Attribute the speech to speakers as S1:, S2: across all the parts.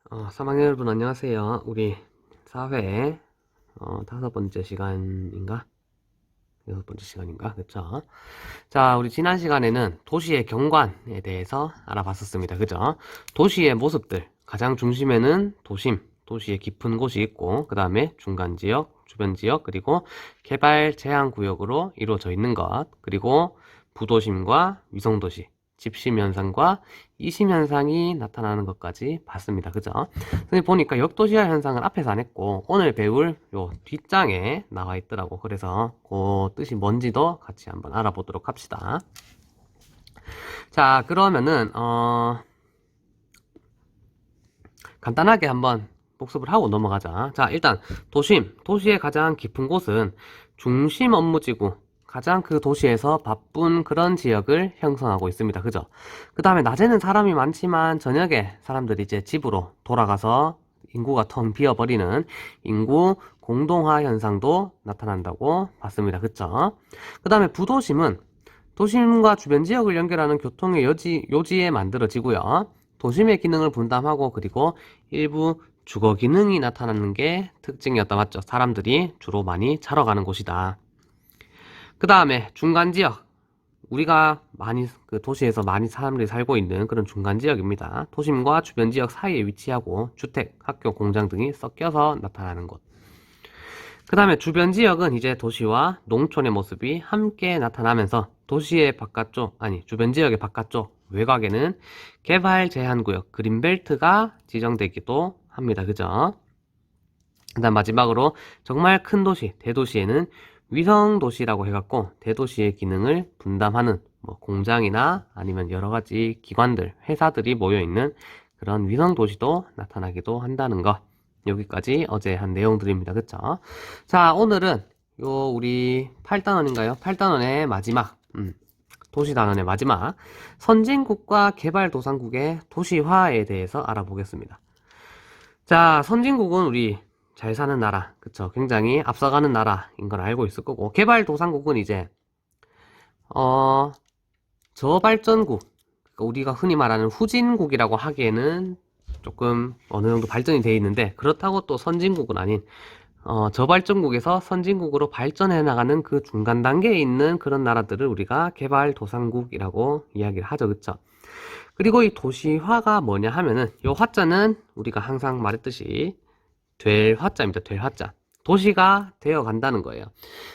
S1: 3학년 여러분 안녕하세요. 우리 사회 5번째 시간인가? 6번째 시간인가? 그쵸? 자, 우리 지난 시간에는 도시의 경관에 대해서 알아봤었습니다. 그죠? 도시의 모습들, 가장 중심에는 도심, 도시의 깊은 곳이 있고, 그 다음에 중간 지역, 주변 지역, 그리고 개발 제한 구역으로 이루어져 있는 것, 그리고 부도심과 위성도시, 집심 현상과 이심 현상이 나타나는 것까지 봤습니다. 그죠? 선생님 보니까 역도시화 현상은 앞에서 안 했고, 오늘 배울 요 뒷장에 나와 있더라고. 그래서 그 뜻이 뭔지도 같이 한번 알아보도록 합시다. 자, 그러면은 간단하게 한번 복습을 하고 넘어가자. 자, 일단 도시의 가장 깊은 곳은 중심 업무지구, 가장 그 도시에서 바쁜 그런 지역을 형성하고 있습니다. 그죠? 그 다음에 낮에는 사람이 많지만 저녁에 사람들이 이제 집으로 돌아가서 인구가 텅 비어버리는 인구 공동화 현상도 나타난다고 봤습니다. 그쵸? 그 다음에 부도심은 도심과 주변 지역을 연결하는 교통의 요지에 만들어지고요. 도심의 기능을 분담하고 그리고 일부 주거 기능이 나타나는 게 특징이었다. 맞죠? 사람들이 주로 많이 자러 가는 곳이다. 그 다음에 중간 지역. 우리가 그 도시에서 많이 사람들이 살고 있는 그런 중간 지역입니다. 도심과 주변 지역 사이에 위치하고 주택, 학교, 공장 등이 섞여서 나타나는 곳. 그 다음에 주변 지역은 이제 도시와 농촌의 모습이 함께 나타나면서 주변 지역의 바깥쪽 외곽에는 개발 제한 구역, 그린벨트가 지정되기도 합니다. 그죠? 그 다음 마지막으로 정말 큰 도시, 대도시에는 위성도시라고 해갖고 대도시의 기능을 분담하는 뭐 공장이나 아니면 여러 가지 기관들, 회사들이 모여있는 그런 위성도시도 나타나기도 한다는 거. 여기까지 어제 한 내용들입니다. 그쵸? 자, 오늘은 우리 8단원인가요? 8단원의 마지막, 도시단원의 마지막 선진국과 개발도상국의 도시화에 대해서 알아보겠습니다. 자, 선진국은 우리 잘 사는 나라, 그쵸? 굉장히 앞서가는 나라인 걸 알고 있을 거고, 개발도상국은 이제, 저발전국, 그러니까 우리가 흔히 말하는 후진국이라고 하기에는 조금 어느 정도 발전이 돼 있는데, 그렇다고 또 선진국은 아닌, 저발전국에서 선진국으로 발전해 나가는 그 중간 단계에 있는 그런 나라들을 우리가 개발도상국이라고 이야기를 하죠. 그쵸? 그리고 이 도시화가 뭐냐 하면은, 요 화자는 우리가 항상 말했듯이, 될 화자입니다. 될 화자. 도시가 되어 간다는 거예요.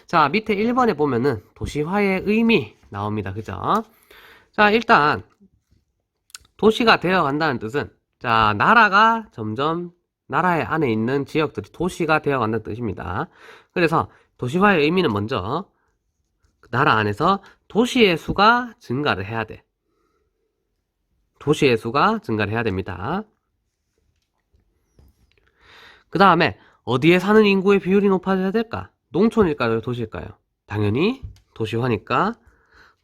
S1: 자, 밑에 1번에 보면은 도시화의 의미 나옵니다. 그죠? 자, 일단 도시가 되어 간다는 뜻은 자, 나라가 점점 나라의 안에 있는 지역들이 도시가 되어 간다는 뜻입니다. 그래서 도시화의 의미는 먼저 나라 안에서 도시의 수가 증가를 해야 돼. 도시의 수가 증가를 해야 됩니다. 그 다음에 어디에 사는 인구의 비율이 높아져야 될까? 농촌일까요? 도시일까요? 당연히 도시화니까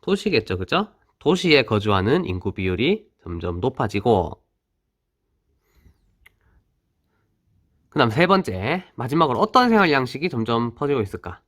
S1: 도시겠죠. 그죠? 도시에 거주하는 인구 비율이 점점 높아지고 그 다음 세 번째 마지막으로 어떤 생활 양식이 점점 퍼지고 있을까?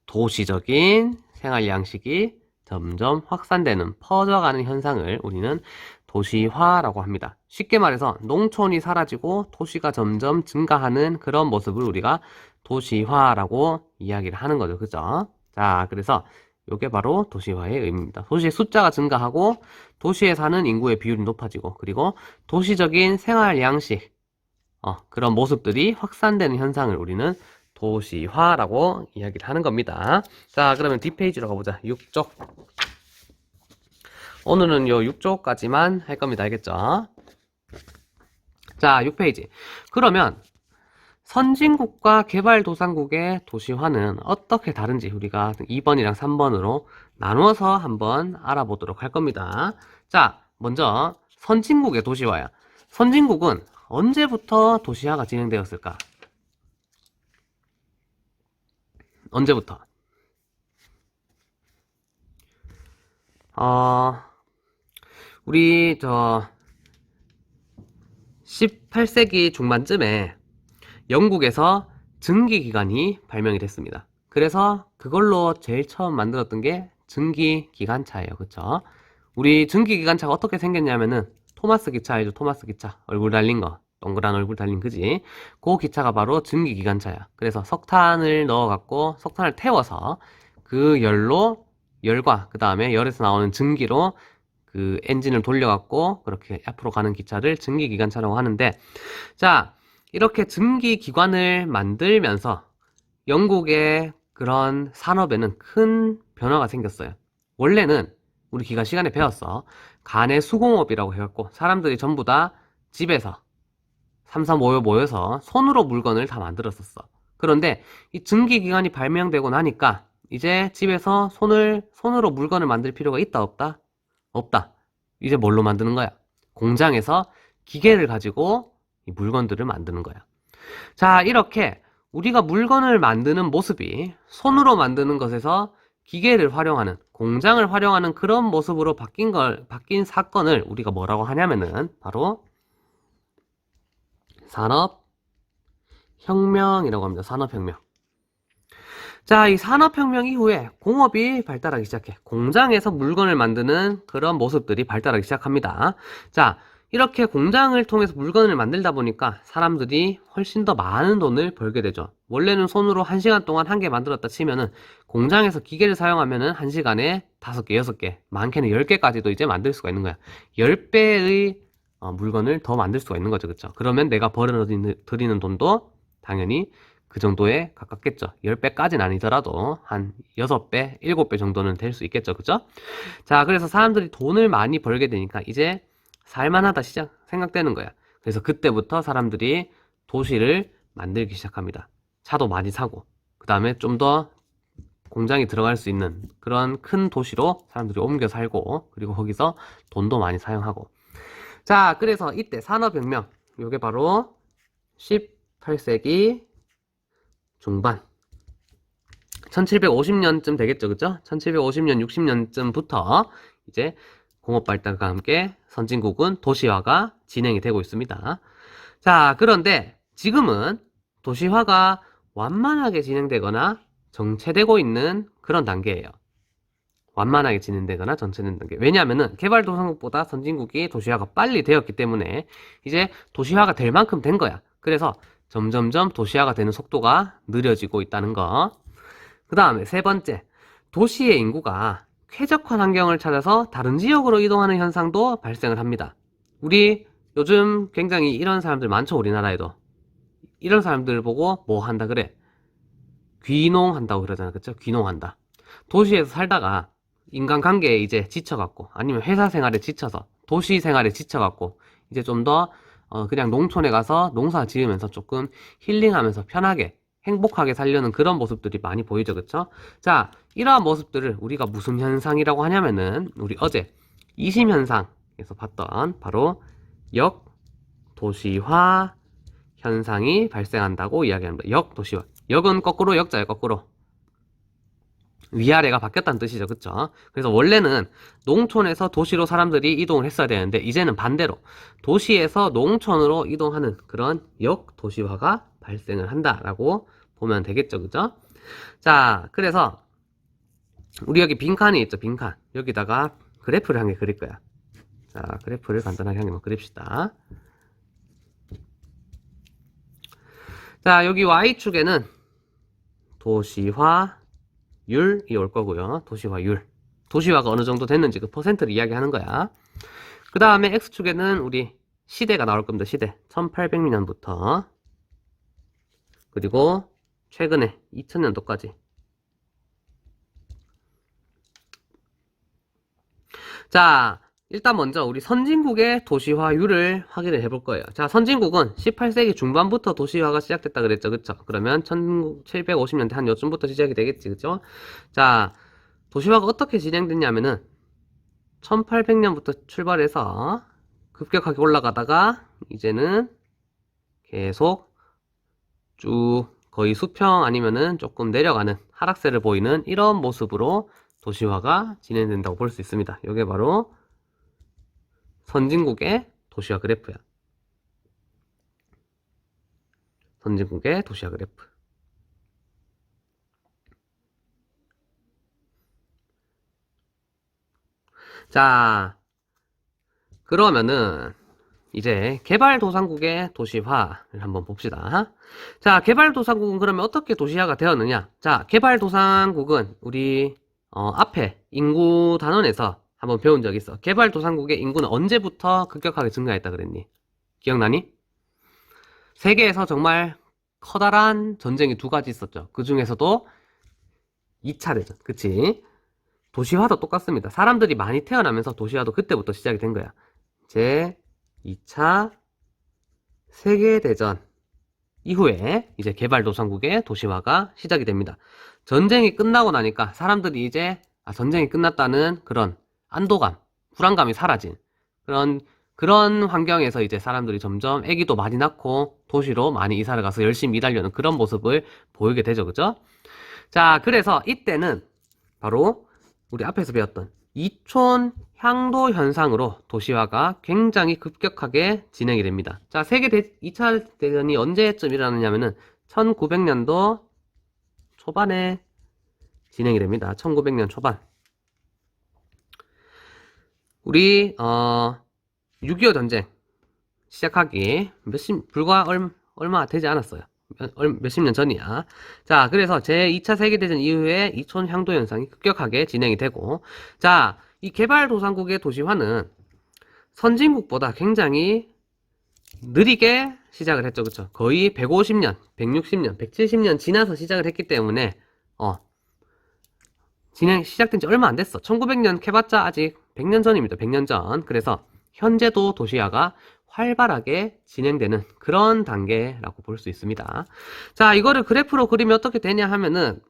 S1: 도시적인 생활 양식이 점점 확산되는 퍼져가는 현상을 우리는 도시화라고 합니다. 쉽게 말해서 농촌이 사라지고 도시가 점점 증가하는 그런 모습을 우리가 도시화라고 이야기를 하는 거죠. 그죠? 자, 그래서 이게 바로 도시화의 의미입니다. 도시의 숫자가 증가하고 도시에 사는 인구의 비율이 높아지고 그리고 도시적인 생활 양식 그런 모습들이 확산되는 현상을 우리는 도시화라고 이야기를 하는 겁니다. 자, 그러면 뒷페이지로 가보자. 6쪽. 오늘은 요 6쪽까지만 할 겁니다. 알겠죠? 자, 6페이지. 그러면 선진국과 개발도상국의 도시화는 어떻게 다른지 우리가 2번이랑 3번으로 나누어서 한번 알아보도록 할 겁니다. 자, 먼저 선진국의 도시화야. 선진국은 언제부터 도시화가 진행되었을까? 언제부터? 우리 18세기 중반쯤에 영국에서 증기기관이 발명이 됐습니다. 그래서 그걸로 제일 처음 만들었던 게 증기기관차예요. 그쵸? 우리 증기기관차가 어떻게 생겼냐면은 토마스 기차 알죠? 토마스 기차. 얼굴 달린 거. 동그란 얼굴 달린 그지? 그 기차가 바로 증기기관차야. 그래서 석탄을 넣어갖고 석탄을 태워서 그 열과 그 다음에 열에서 나오는 증기로 그 엔진을 돌려갖고 그렇게 앞으로 가는 기차를 증기기관차라고 하는데, 자, 이렇게 증기기관을 만들면서 영국의 그런 산업에는 큰 변화가 생겼어요. 원래는 우리 기가 시간에 배웠어. 간의 수공업이라고 해갖고 사람들이 전부 다 집에서 삼삼오오 모여서 손으로 물건을 다 만들었었어. 그런데 이 증기기관이 발명되고 나니까 이제 집에서 손으로 물건을 만들 필요가 있다, 없다? 없다. 이제 뭘로 만드는 거야? 공장에서 기계를 가지고 이 물건들을 만드는 거야. 자, 이렇게 우리가 물건을 만드는 모습이 손으로 만드는 것에서 기계를 활용하는, 공장을 활용하는 그런 모습으로 바뀐 사건을 우리가 뭐라고 하냐면은 바로 산업혁명이라고 합니다. 산업혁명. 자, 이 산업혁명 이후에 공업이 발달하기 시작해. 공장에서 물건을 만드는 그런 모습들이 발달하기 시작합니다. 자, 이렇게 공장을 통해서 물건을 만들다 보니까 사람들이 훨씬 더 많은 돈을 벌게 되죠. 원래는 손으로 1시간 동안 한 개 만들었다 치면은 공장에서 기계를 사용하면은 1시간에 5개, 6개, 많게는 10개까지도 이제 만들 수가 있는 거야. 10배의 물건을 더 만들 수가 있는 거죠. 그쵸? 그러면 내가 벌어들이는 돈도 당연히 그 정도에 가깝겠죠. 10배까지는 아니더라도 한 6배, 7배 정도는 될 수 있겠죠. 그죠? 자, 그래서 사람들이 돈을 많이 벌게 되니까 이제 살만하다 생각되는 거야. 그래서 그때부터 사람들이 도시를 만들기 시작합니다. 차도 많이 사고, 그 다음에 좀 더 공장이 들어갈 수 있는 그런 큰 도시로 사람들이 옮겨 살고, 그리고 거기서 돈도 많이 사용하고. 자, 그래서 이때 산업혁명, 요게 바로 18세기 중반 1750년쯤 되겠죠. 그죠? 1750년, 60년쯤부터 이제 공업 발달과 함께 선진국은 도시화가 진행이 되고 있습니다. 자, 그런데 지금은 도시화가 완만하게 진행되거나 정체되고 있는 그런 단계예요. 완만하게 진행되거나 정체되는 단계. 왜냐하면은 개발도상국보다 선진국이 도시화가 빨리 되었기 때문에 이제 도시화가 될 만큼 된 거야. 그래서 점점점 도시화가 되는 속도가 느려지고 있다는 거. 그 다음에 세 번째, 도시의 인구가 쾌적한 환경을 찾아서 다른 지역으로 이동하는 현상도 발생을 합니다. 우리 요즘 굉장히 이런 사람들 많죠, 우리나라에도. 이런 사람들 보고 뭐 한다 그래? 귀농한다고 그러잖아, 그쵸? 귀농한다. 도시에서 살다가 인간관계에 이제 지쳐갖고, 아니면 회사 생활에 지쳐서, 도시 생활에 지쳐갖고, 이제 좀 더 그냥 농촌에 가서 농사 지으면서 조금 힐링하면서 편하게 행복하게 살려는 그런 모습들이 많이 보이죠, 그쵸? 자, 이러한 모습들을 우리가 무슨 현상이라고 하냐면은 우리 어제 이심현상에서 봤던 바로 역도시화 현상이 발생한다고 이야기합니다. 역도시화. 역은 거꾸로 역자예요, 거꾸로. 위아래가 바뀌었다는 뜻이죠, 그쵸? 그래서 원래는 농촌에서 도시로 사람들이 이동을 했어야 되는데 이제는 반대로 도시에서 농촌으로 이동하는 그런 역도시화가 발생을 한다라고 보면 되겠죠, 그죠? 자, 그래서 우리 여기 빈칸이 있죠, 빈칸. 여기다가 그래프를 한 개 그릴 거야. 자, 그래프를 간단하게 한 개만 그립시다. 자, 여기 Y축에는 도시화율이 올 거고요. 도시화율. 도시화가 어느 정도 됐는지 그 퍼센트를 이야기하는 거야. 그 다음에 X축에는 우리 시대가 나올 겁니다. 시대. 1800년부터 그리고 최근에 2000년도까지. 자, 일단 먼저 우리 선진국의 도시화율을 확인을 해볼 거예요. 자, 선진국은 18세기 중반부터 도시화가 시작됐다 그랬죠. 그쵸? 그러면 1750년대 한 요쯤부터 시작이 되겠지. 그쵸? 자, 도시화가 어떻게 진행됐냐면은 1800년부터 출발해서 급격하게 올라가다가 이제는 계속 쭉 거의 수평 아니면은 조금 내려가는 하락세를 보이는 이런 모습으로 도시화가 진행된다고 볼 수 있습니다. 이게 바로 선진국의 도시화 그래프야. 선진국의 도시화 그래프. 자, 그러면은 이제 개발도상국의 도시화를 한번 봅시다. 자, 개발도상국은 그러면 어떻게 도시화가 되었느냐? 자, 개발도상국은 우리 앞에 인구 단원에서 한번 배운 적 있어. 개발도상국의 인구는 언제부터 급격하게 증가했다 그랬니? 기억나니? 세계에서 정말 커다란 전쟁이 두 가지 있었죠. 그 중에서도 2차 대전, 그치? 도시화도 똑같습니다. 사람들이 많이 태어나면서 도시화도 그때부터 시작이 된 거야. 제 2차 세계대전 이후에 이제 개발도상국의 도시화가 시작이 됩니다. 전쟁이 끝나고 나니까 사람들이 이제 전쟁이 끝났다는 그런 안도감, 불안감이 사라진 그런 환경에서 이제 사람들이 점점 아기도 많이 낳고 도시로 많이 이사를 가서 열심히 일하려는 그런 모습을 보이게 되죠. 그죠? 자, 그래서 이때는 바로 우리 앞에서 배웠던 이촌 향도 현상으로 도시화가 굉장히 급격하게 진행이 됩니다. 자, 2차 대전이 언제쯤 일어나느냐면은 1900년도 초반에 진행이 됩니다. 1900년 초반. 우리 6.25 전쟁 시작하기 불과 얼마 되지 않았어요. 몇십 년 전이야. 자, 그래서 제2차 세계대전 이후에 이촌 향도 현상이 급격하게 진행이 되고, 자, 이 개발도상국의 도시화는 선진국보다 굉장히 느리게 시작을 했죠. 그쵸? 거의 150년, 160년, 170년 지나서 시작을 했기 때문에, 시작된 지 얼마 안 됐어. 1900년 캐봤자 아직 100년 전입니다. 100년 전. 그래서 현재도 도시화가 활발하게 진행되는 그런 단계라고 볼 수 있습니다. 자, 이거를 그래프로 그리면 어떻게 되냐 하면은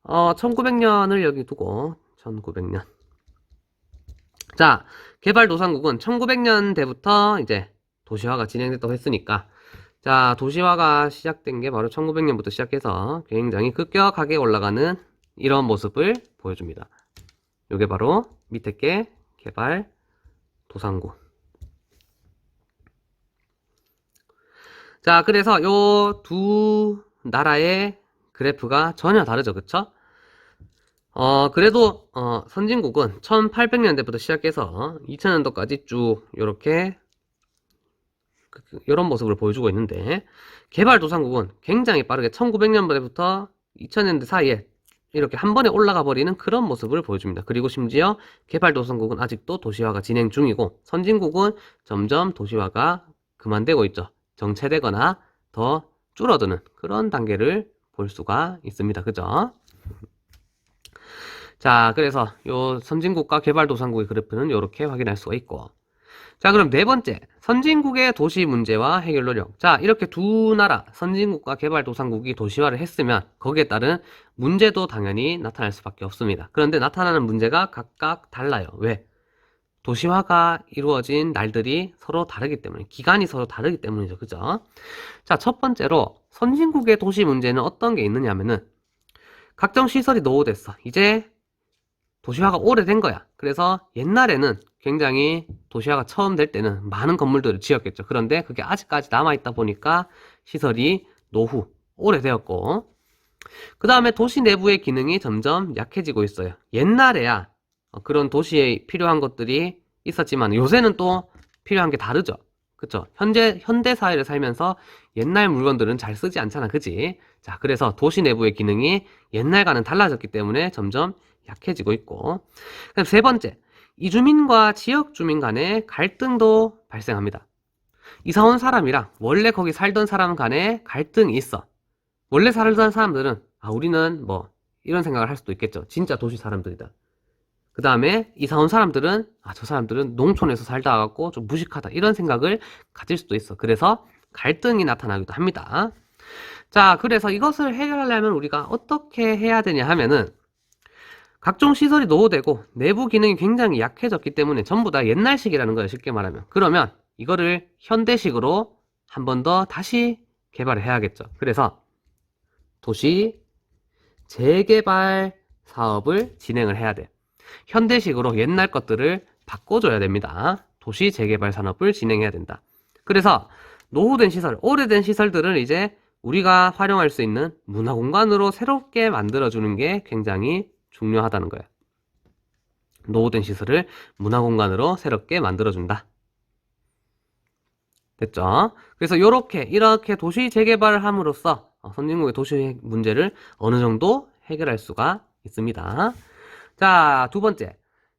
S1: 1900년을 여기 두고 1900년. 자, 개발도상국은 1900년대부터 이제 도시화가 진행됐다고 했으니까 자, 도시화가 시작된 게 바로 1900년부터 시작해서 굉장히 급격하게 올라가는 이런 모습을 보여줍니다. 이게 바로 밑에 게 개발도상국. 자, 그래서 요 두 나라의 그래프가 전혀 다르죠. 그쵸? 그래도 선진국은 1800년대부터 시작해서 2000년도까지 쭉 요렇게 이런 모습을 보여주고 있는데 개발도상국은 굉장히 빠르게 1900년대부터 2000년대 사이에 이렇게 한 번에 올라가 버리는 그런 모습을 보여줍니다. 그리고 심지어 개발도상국은 아직도 도시화가 진행 중이고 선진국은 점점 도시화가 그만되고 있죠. 정체되거나 더 줄어드는 그런 단계를 볼 수가 있습니다. 그죠? 자, 그래서 요 선진국과 개발도상국의 그래프는 이렇게 확인할 수가 있고, 자, 그럼 네 번째, 선진국의 도시 문제와 해결 노력. 자, 이렇게 두 나라, 선진국과 개발도상국이 도시화를 했으면 거기에 따른 문제도 당연히 나타날 수밖에 없습니다. 그런데 나타나는 문제가 각각 달라요. 왜? 도시화가 이루어진 날들이 서로 다르기 때문에, 기간이 서로 다르기 때문이죠. 그죠? 자, 첫 번째로 선진국의 도시 문제는 어떤 게 있느냐 하면은 각종 시설이 노후됐어. 이제 도시화가 오래된 거야. 그래서 옛날에는 굉장히 도시화가 처음 될 때는 많은 건물들을 지었겠죠. 그런데 그게 아직까지 남아있다 보니까 시설이 오래되었고, 그 다음에 도시 내부의 기능이 점점 약해지고 있어요. 옛날에야 그런 도시에 필요한 것들이 있었지만 요새는 또 필요한 게 다르죠. 그쵸? 현대 사회를 살면서 옛날 물건들은 잘 쓰지 않잖아. 그지? 자, 그래서 도시 내부의 기능이 옛날과는 달라졌기 때문에 점점 약해지고 있고, 그다음 세 번째, 이주민과 지역 주민 간의 갈등도 발생합니다. 이사 온 사람이랑 원래 거기 살던 사람 간의 갈등이 있어. 원래 살던 사람들은 우리는 뭐 이런 생각을 할 수도 있겠죠. 진짜 도시 사람들이다. 그 다음에 이사 온 사람들은 저 사람들은 농촌에서 살다 와갖고 좀 무식하다 이런 생각을 가질 수도 있어. 그래서 갈등이 나타나기도 합니다. 자, 그래서 이것을 해결하려면 우리가 어떻게 해야 되냐 하면은 각종 시설이 노후되고 내부 기능이 굉장히 약해졌기 때문에 전부 다 옛날식이라는 거예요. 쉽게 말하면. 그러면 이거를 현대식으로 한 번 더 다시 개발을 해야겠죠. 그래서 도시 재개발 사업을 진행을 해야 돼. 현대식으로 옛날 것들을 바꿔줘야 됩니다. 도시 재개발 산업을 진행해야 된다. 그래서 노후된 시설, 오래된 시설들을 이제 우리가 활용할 수 있는 문화공간으로 새롭게 만들어주는 게 굉장히 중요하다는 거예요. 노후된 시설을 문화공간으로 새롭게 만들어준다. 됐죠? 그래서 이렇게 도시 재개발을 함으로써 선진국의 도시 문제를 어느 정도 해결할 수가 있습니다. 자, 두 번째.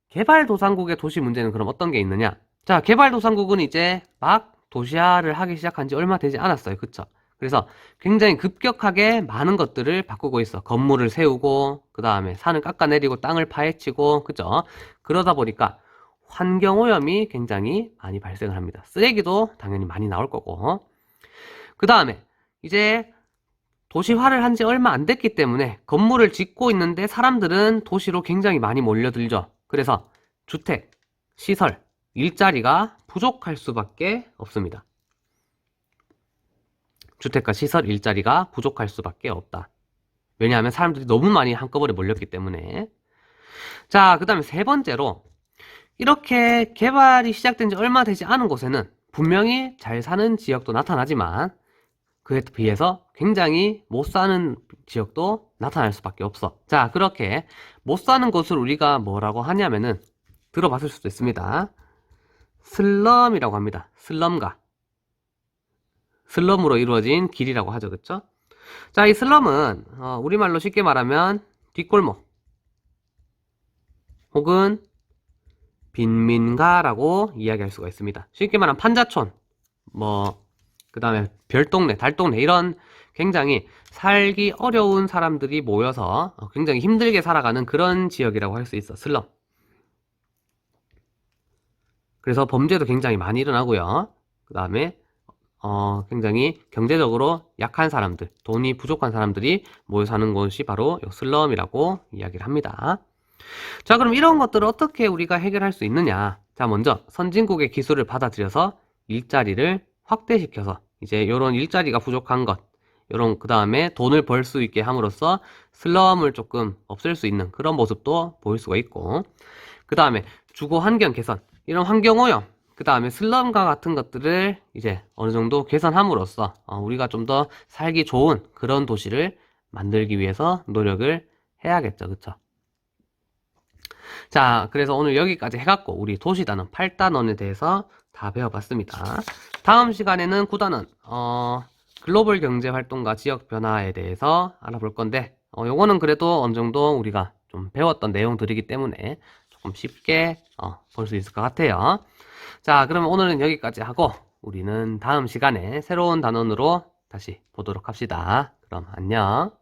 S1: 개발도상국의 도시 문제는 그럼 어떤 게 있느냐? 자, 개발도상국은 이제 막 도시화를 하기 시작한 지 얼마 되지 않았어요. 그쵸? 그래서 굉장히 급격하게 많은 것들을 바꾸고 있어. 건물을 세우고, 그 다음에 산을 깎아내리고, 땅을 파헤치고, 그죠? 그러다 보니까 환경오염이 굉장히 많이 발생을 합니다. 쓰레기도 당연히 많이 나올 거고. 그 다음에 이제 도시화를 한 지 얼마 안 됐기 때문에 건물을 짓고 있는데 사람들은 도시로 굉장히 많이 몰려들죠. 그래서 주택, 시설, 일자리가 부족할 수밖에 없습니다. 주택과 시설, 일자리가 부족할 수밖에 없다. 왜냐하면 사람들이 너무 많이 한꺼번에 몰렸기 때문에. 자, 그 다음에 세 번째로 이렇게 개발이 시작된 지 얼마 되지 않은 곳에는 분명히 잘 사는 지역도 나타나지만 그에 비해서 굉장히 못 사는 지역도 나타날 수밖에 없어. 자, 그렇게 못 사는 곳을 우리가 뭐라고 하냐면은 들어봤을 수도 있습니다. 슬럼이라고 합니다. 슬럼가. 슬럼으로 이루어진 길이라고 하죠. 그쵸? 자, 이 슬럼은 우리말로 쉽게 말하면 뒷골목 혹은 빈민가라고 이야기할 수가 있습니다. 쉽게 말하면 판자촌, 그 다음에 별동네, 달동네 이런 굉장히 살기 어려운 사람들이 모여서 굉장히 힘들게 살아가는 그런 지역이라고 할 수 있어. 슬럼. 그래서 범죄도 굉장히 많이 일어나고요. 그 다음에 굉장히 경제적으로 약한 사람들, 돈이 부족한 사람들이 모여 사는 곳이 바로 슬럼이라고 이야기를 합니다. 자, 그럼 이런 것들을 어떻게 우리가 해결할 수 있느냐? 자, 먼저 선진국의 기술을 받아들여서 일자리를 확대시켜서 이제 이런 일자리가 부족한 것, 그 다음에 돈을 벌 수 있게 함으로써 슬럼을 조금 없앨 수 있는 그런 모습도 보일 수가 있고, 그 다음에 주거 환경 개선, 이런 환경오염, 그 다음에 슬럼과 같은 것들을 이제 어느 정도 개선함으로써 우리가 좀 더 살기 좋은 그런 도시를 만들기 위해서 노력을 해야겠죠. 그쵸? 자, 그래서 오늘 여기까지 해갖고 우리 도시단원 8단원에 대해서 다 배워봤습니다. 다음 시간에는 9단원 글로벌 경제 활동과 지역 변화에 대해서 알아볼 건데 요거는 그래도 어느 정도 우리가 좀 배웠던 내용들이기 때문에 조금 쉽게 볼 수 있을 것 같아요. 자, 그러면 오늘은 여기까지 하고 우리는 다음 시간에 새로운 단원으로 다시 보도록 합시다. 그럼 안녕.